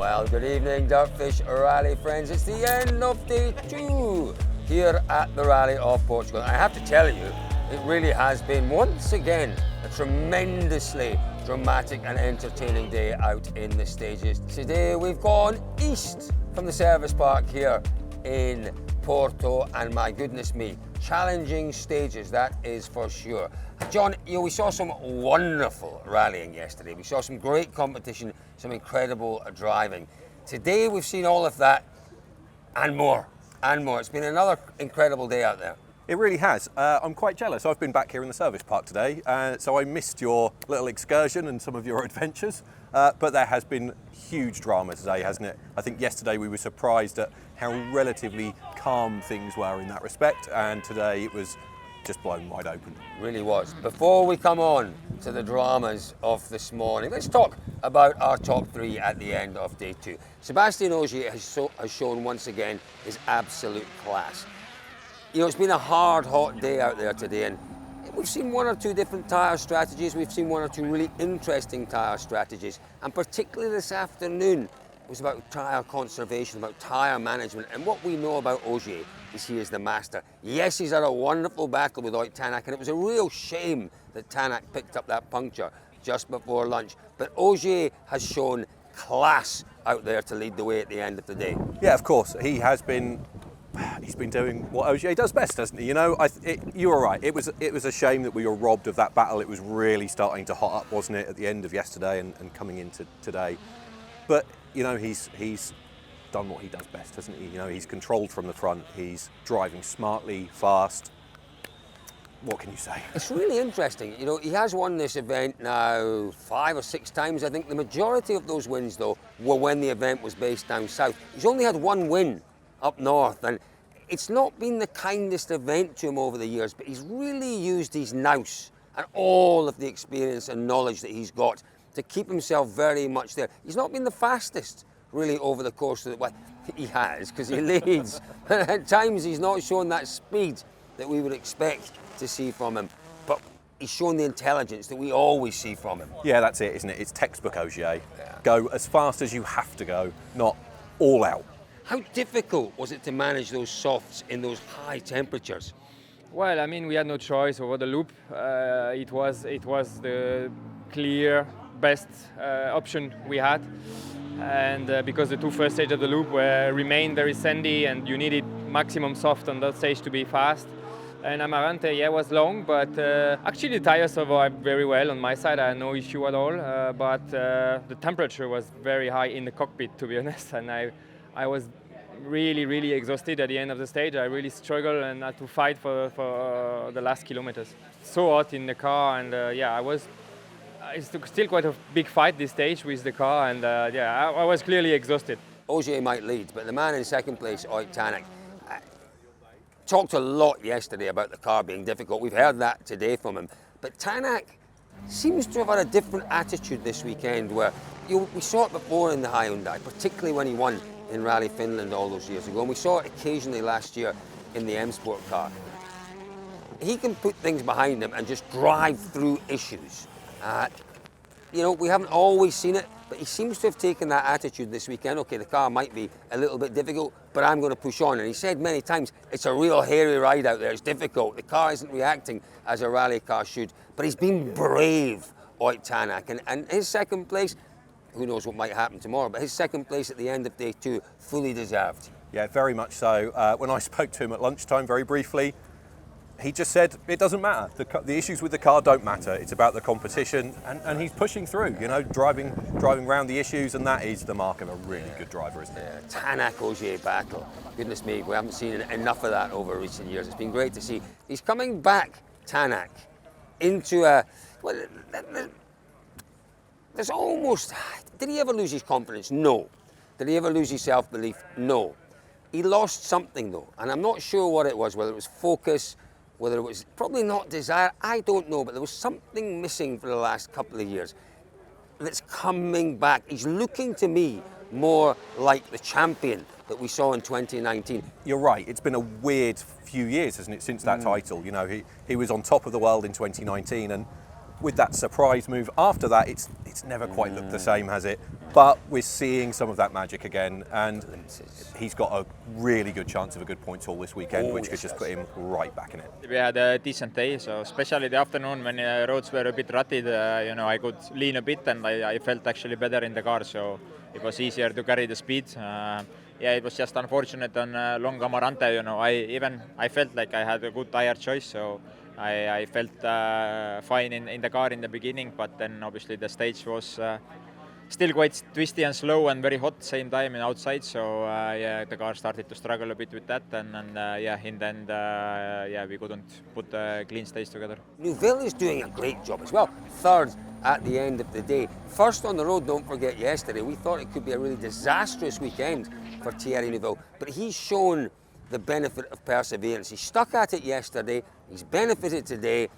Well, good evening, Dirtfish Rally friends. It's the end of day 2 here at the Rally of Portugal. I have to tell you, it really has been once again a tremendously dramatic and entertaining day out in the stages. Today we've gone east from the service park here in Porto, and my goodness me, challenging stages, that is for sure. John, we saw some wonderful rallying yesterday. We saw some great competition, some incredible driving. Today we've seen all of that and more, and more. It's been another incredible day out there. It really has. I'm quite jealous. I've been back here in the service park today, so I missed your little excursion and some of your adventures, but there has been huge drama today, hasn't it? I think yesterday we were surprised at how relatively calm things were in that respect, and today it was just blown wide open. Really was. Before we come on to the dramas of this morning, let's talk about our top 3 at the end of day 2. Sébastien Ogier has shown once again his absolute class. It's been a hard, hot day out there today, and we've seen 1 or 2 different tyre strategies. We've seen 1 or 2 really interesting tyre strategies, and particularly this afternoon it was about tyre conservation, about tyre management, and what we know about Ogier is he is the master. Yes, he's had a wonderful battle with Ott Tanak, and it was a real shame that Tanak picked up that puncture just before lunch, but Ogier has shown class out there to lead the way at the end of the day. Yeah, of course, he's been doing what Ogier does best, hasn't he? You were right. It was a shame that we were robbed of that battle. It was really starting to hot up, wasn't it, at the end of yesterday and coming into today. But he's done what he does best, hasn't he? He's controlled from the front. He's driving smartly, fast. What can you say? It's really interesting. He has won this event now 5 or 6 times. I think the majority of those wins, though, were when the event was based down south. He's only had 1 win up north, and it's not been the kindest event to him over the years, but he's really used his nous and all of the experience and knowledge that he's got to keep himself very much there. He's not been the fastest really over the course of the, well, he has, because he leads, but at times he's not shown that speed that we would expect to see from him, but he's shown the intelligence that we always see from him. Yeah, that's it, isn't it? It's textbook Ogier. Yeah. Go as fast as you have to go, not all out. How difficult was it to manage those softs in those high temperatures? Well, we had no choice over the loop. It was the clear best option we had, and because the 2 first stages of the loop remained very sandy, and you needed maximum soft on that stage to be fast. And Amarante, was long, but actually the tires survived very well on my side. I had no issue at all, but the temperature was very high in the cockpit, to be honest, and I was really, really exhausted at the end of the stage. I really struggled and had to fight for the last kilometers. So hot in the car, and it's still quite a big fight this stage with the car, and I was clearly exhausted. Ogier might lead, but the man in second place, Ott Tanak, talked a lot yesterday about the car being difficult. We've heard that today from him, but Tanak seems to have had a different attitude this weekend, where we saw it before in the Hyundai, particularly when he won in Rally Finland all those years ago, and we saw it occasionally last year in the M Sport car. He can put things behind him and just drive through issues. We haven't always seen it, but he seems to have taken that attitude this weekend. Okay, the car might be a little bit difficult, but I'm going to push on. And he said many times, it's a real hairy ride out there, it's difficult. The car isn't reacting as a rally car should, but he's been brave, Ott Tanak, and his second place, who knows what might happen tomorrow, but his second place at the end of day 2, fully deserved. Yeah, very much so. When I spoke to him at lunchtime very briefly, he just said it doesn't matter. The issues with the car don't matter. It's about the competition, and he's pushing through, driving around the issues, and that is the mark of a really good driver, isn't it? Yeah, Tanak-Ogier battle. Goodness me, we haven't seen enough of that over recent years. It's been great to see. He's coming back, Tanak, into a... Well, there's almost... Did he ever lose his confidence? No. Did he ever lose his self-belief? No. He lost something, though, and I'm not sure what it was, whether it was focus, whether it was probably not desire, I don't know, but there was something missing for the last couple of years that's coming back. He's looking to me more like the champion that we saw in 2019. You're right, it's been a weird few years, hasn't it, since that title. He was on top of the world in 2019, and with that surprise move after that, it's never quite looked the same, has it? But we're seeing some of that magic again, and he's got a really good chance of a good points haul this weekend, which could just put him right back in it. We had a decent day, so especially the afternoon when roads were a bit rutted, I could lean a bit and I felt actually better in the car, so it was easier to carry the speed. It was just unfortunate on long Amarante, I felt like I had a good tire choice, so I felt fine in the car in the beginning, but then obviously the stage was still quite twisty and slow and very hot same time and outside, so the car started to struggle a bit with that, and in the end we couldn't put a clean stage together. Neuville is doing a great job as well. Third at the end of the day. First on the road, don't forget yesterday. We thought it could be a really disastrous weekend for Thierry Neuville, but he's shown the benefit of perseverance. He stuck at it yesterday, he's benefited today,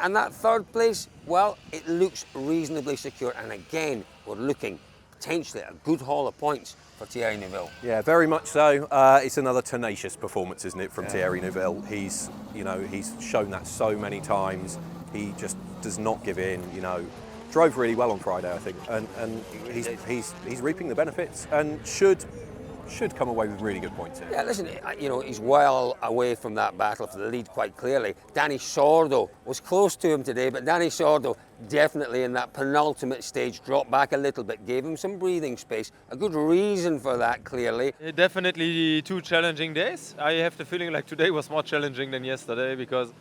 and that third place, well, it looks reasonably secure, and again, we're looking potentially at a good haul of points for Thierry Neuville. Yeah, very much so. It's another tenacious performance, isn't it, from Thierry Neuville? He's shown that so many times. He just does not give in. Drove really well on Friday, I think, and he's reaping the benefits and should come away with really good points here. Yeah, listen, he's well away from that battle for the lead quite clearly. Danny Sordo was close to him today, but Danny Sordo definitely in that penultimate stage dropped back a little bit, gave him some breathing space. A good reason for that, clearly. Definitely 2 challenging days. I have the feeling like today was more challenging than yesterday because,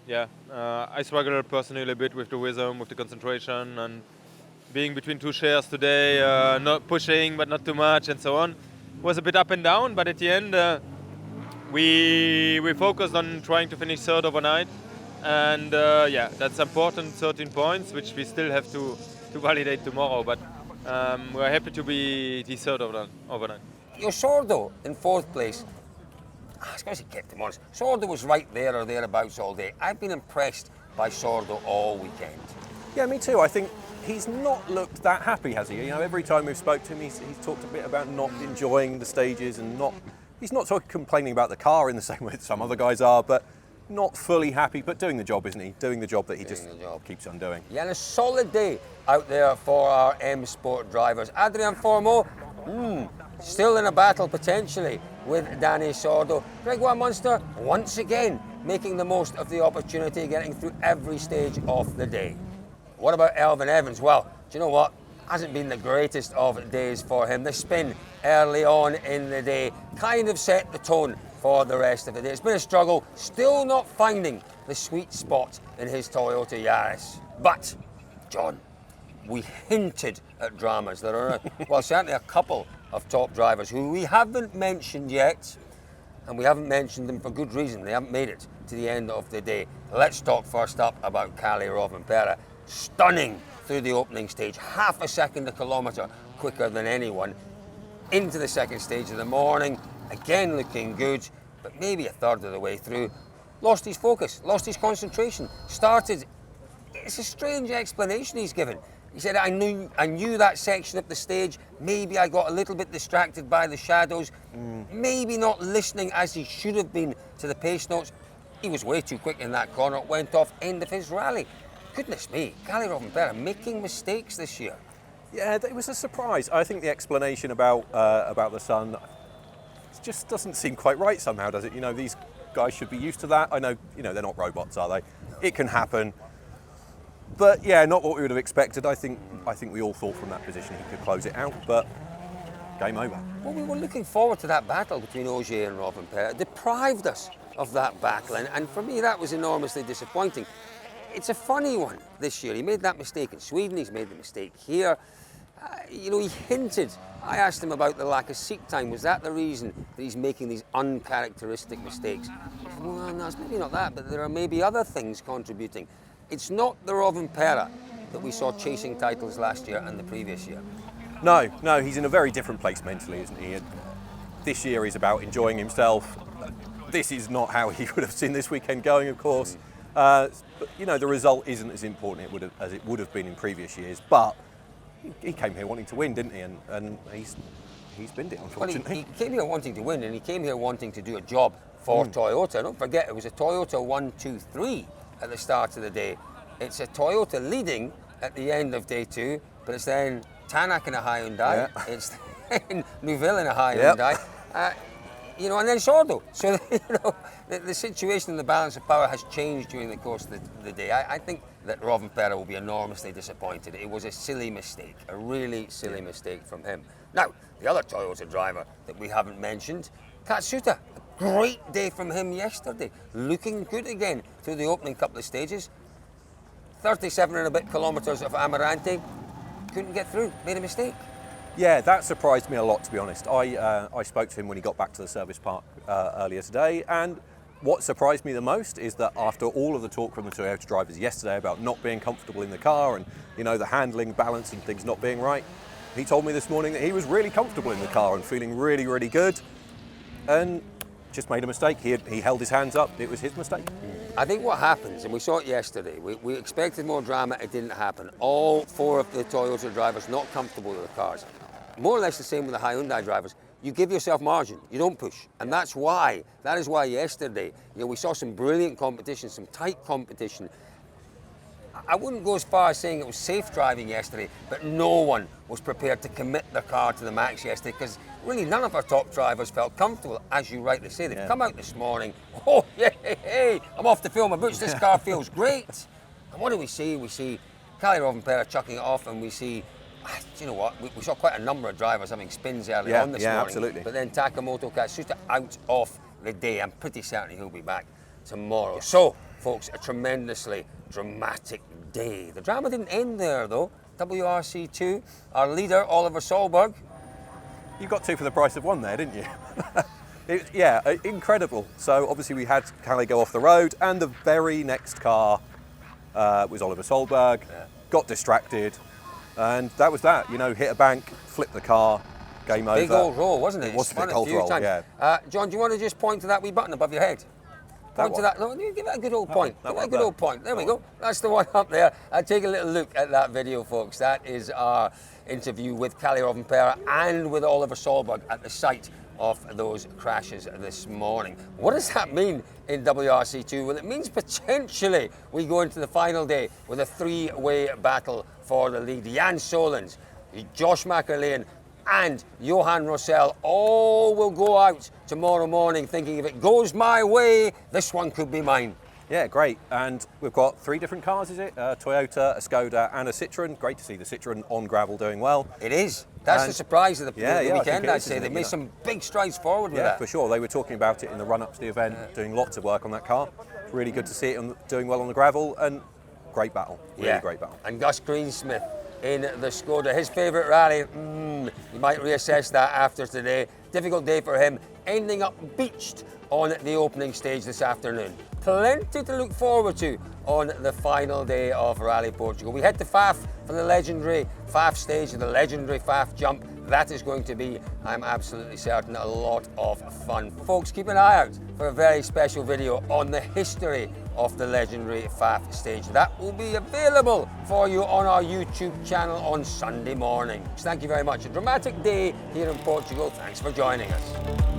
I struggled personally a bit with the wisdom, with the concentration, and being between 2 shares today, not pushing but not too much and so on. Was a bit up and down, but at the end we focused on trying to finish third overnight, and that's important, 13 points, which we still have to validate tomorrow, but we're happy to be the third overnight. Your Sordo in fourth place, I suppose he kept him honest. Sordo was right there or thereabouts all day. I've been impressed by Sordo all weekend. Yeah, me too. I think he's not looked that happy, has he? Every time we've spoke to him, he's talked a bit about not enjoying the stages and he's not complaining about the car in the same way that some other guys are, but not fully happy, but doing the job, isn't he? Doing the job that he keeps on doing. Yeah, and a solid day out there for our M Sport drivers. Adrian Formeau, still in a battle potentially with Danny Sordo. Gregoire Munster, once again, making the most of the opportunity, getting through every stage of the day. What about Elfyn Evans? Well, do you know what? Hasn't been the greatest of days for him. The spin early on in the day kind of set the tone for the rest of the day. It's been a struggle, still not finding the sweet spot in his Toyota Yaris. But, John, we hinted at dramas. There are, certainly a couple of top drivers who we haven't mentioned yet, and we haven't mentioned them for good reason. They haven't made it to the end of the day. Let's talk first up about Kalle Rovanperä. Stunning through the opening stage, half a second a kilometre quicker than anyone. Into the second stage of the morning, again looking good, but maybe a third of the way through, lost his focus, lost his concentration, started, it's a strange explanation he's given. He said, I knew that section of the stage, maybe I got a little bit distracted by the shadows, maybe not listening as he should have been to the pace notes. He was way too quick in that corner, went off, end of his rally. Goodness me, Kalle Rovanperä making mistakes this year. Yeah, it was a surprise. I think the explanation about the sun just doesn't seem quite right somehow, does it? These guys should be used to that. I know, they're not robots, are they? It can happen. But yeah, not what we would have expected. I think we all thought from that position he could close it out, but game over. Well, we were looking forward to that battle between Ogier and Rovanperä. It deprived us of that battle, and for me that was enormously disappointing. It's a funny one this year. He made that mistake in Sweden, he's made the mistake here. He hinted, I asked him about the lack of seat time. Was that the reason that he's making these uncharacteristic mistakes? He said, well, no, it's maybe not that, but there are maybe other things contributing. It's not the Rovanperä that we saw chasing titles last year and the previous year. No, he's in a very different place mentally, isn't he? This year he's about enjoying himself. This is not how he would have seen this weekend going, of course. But the result isn't as important as it would have been in previous years. But he came here wanting to win, didn't he? And he's binned it, unfortunately. Well, he came here wanting to win, and he came here wanting to do a job for Toyota. Don't forget, it was a Toyota 1-2-3 at the start of the day. it's a Toyota leading at the end of day 2, but it's then Tanak in a Hyundai, it's then Neuville in a Hyundai, you know, and then Sordo. So, you know, the situation and the balance of power has changed during the course of the day. I think that Rovanperä will be enormously disappointed. It was a silly mistake, a really silly mistake from him. Now, the other Toyota driver that we haven't mentioned, Katsuta. A great day from him yesterday, looking good again through the opening couple of stages. 37 and a bit kilometres of Amarante, couldn't get through, made a mistake. Yeah, that surprised me a lot, to be honest. I spoke to him when he got back to the service park earlier today, and what surprised me the most is that after all of the talk from the Toyota drivers yesterday about not being comfortable in the car and, you know, the handling, balance and things not being right, he told me this morning that he was really comfortable in the car and feeling really, really good, and just made a mistake. He held his hands up. It was his mistake. I think what happens, and we saw it yesterday, we expected more drama, it didn't happen. All 4 of the Toyota drivers not comfortable with the cars. More or less the same with the Hyundai drivers. You give yourself margin, you don't push. And that is why yesterday, you know, we saw some brilliant competition, some tight competition. I wouldn't go as far as saying it was safe driving yesterday, but no one was prepared to commit their car to the max yesterday, because really none of our top drivers felt comfortable, as you rightly say. They've come out this morning, oh, yeah, hey, I'm off to fill my boots, this car feels great. And what do we see? We see Kalle Rovanperä chucking it off, and we see, do you know what, we saw quite a number of drivers having spins early on this morning. Absolutely. But then Takamoto Katsuta out of the day. I'm pretty certain he'll be back tomorrow. So, folks, a tremendously dramatic day. The drama didn't end there, though. WRC 2, our leader, Oliver Solberg. You got 2 for the price of 1 there, didn't you? Incredible. So obviously we had Kalle go off the road, and the very next car was Oliver Solberg, got distracted, and that was that. You know, hit a bank, flipped the car, game over. Big old roll, wasn't it? It was a big old roll, yeah. John, do you want to just point to that wee button above your head? Point to that. No, give it a good old point. Give it a good old point. There we go. That's the one up there. Take a little look at that video, folks. That is our interview with Kalle Rovanperä and with Oliver Solberg at the site of those crashes this morning. What does that mean in WRC2? Well, it means potentially we go into the final day with a 3-way battle for the lead. Jan Solens, Josh McAleen, and Johan Rosell all will go out tomorrow morning thinking, if it goes my way, this one could be mine. Yeah, great. And we've got 3 different cars, is it? A Toyota, a Skoda and a Citroen. Great to see the Citroen on gravel doing well. It is. That's the surprise of the weekend, I'd say. They've made some big strides forward with that. Yeah, for sure. They were talking about it in the run-up to the event, doing lots of work on that car. Really good to see it doing well on the gravel, and great battle. Really great battle. And Gus Greensmith in the Skoda, his favourite rally. You might reassess that after today. Difficult day for him, ending up beached on the opening stage this afternoon. Plenty to look forward to on the final day of Rally Portugal. We head to Faf for the legendary Faf stage, the legendary Faf jump. That is going to be, I'm absolutely certain, a lot of fun. Folks, keep an eye out for a very special video on the history of the legendary Faf stage. That will be available for you on our YouTube channel on Sunday morning. Thank you very much. A dramatic day here in Portugal. Thanks for joining us.